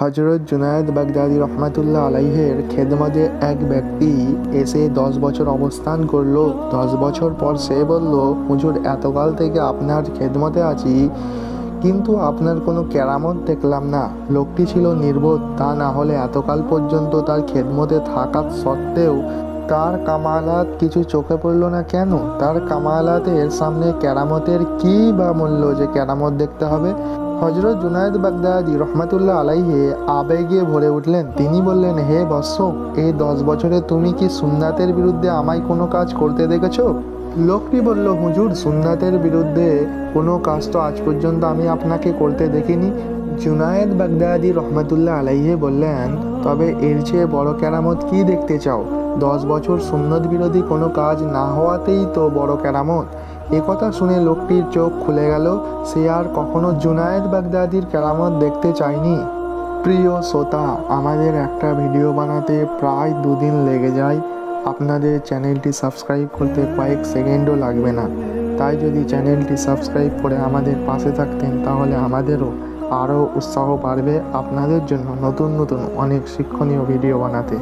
হজরত জুনায়েদ বাগদাদি রহমাতুল্লাহ আলাইহের খেদমতে এক ব্যক্তি এসে 10 বছর অবস্থান করলো। 10 বছর পর সে বলল, হুজুর, এতকাল থেকে আপনার খেদমতে আছি, কিন্তু আপনার কোনো কেরামত দেখলাম না। লোকটি ছিল নির্বোধ, তা না হলে এতকাল পর্যন্ত তার খেদমতে থাকা সত্ত্বেও তার কামালাত কিছু চোখে পড়ল না কেন? তার কামালাতের সামনে কেরামতের কী বা মূল্য যে কেরামত দেখতে হবে? হজরত জুনায়েদ বাগদাদি রহমাতুল্লাহ আলাইহে আবেগে ভরে উঠলেন। তিনি বললেন, হে বৎস, এই 10 বছরে তুমি কি সুন্নাতের বিরুদ্ধে আমায় কোনো কাজ করতে দেখেছো? লোকটি বলল, হুজুর, সুন্নাতের বিরুদ্ধে কোনো কাজ তো আজ পর্যন্ত আমি আপনাকে করতে দেখিনি। জুনায়েদ বাগদাদি রহমাতুল্লাহ আলাইহে বললেন, তবে এর চেয়ে বড় কেরামত কি দেখতে চাও? 10 বছর সুন্নত বিরোধী কোনো কাজ না হওয়াতেই তো বড় কেরামত। একথা শুনে লোকটির চোখ খুলে গেল। সে আর কখনো জুনায়েদ বাগদাদির কেরামত দেখতে চায়নি। প্রিয় শ্রোতা, আমাদের একটা ভিডিও বানাতে প্রায় 2 দিন লেগে যায়। আপনাদের চ্যানেলটি সাবস্ক্রাইব করতে কয়েক সেকেন্ডও লাগবে না। তাই যদি চ্যানেলটি সাবস্ক্রাইব করে আমাদের পাশে থাকতেন, তাহলে আমাদেরও আরও উৎসাহ বাড়বে আপনাদের জন্য নতুন নতুন অনেক শিক্ষণীয় ভিডিও বানাতে।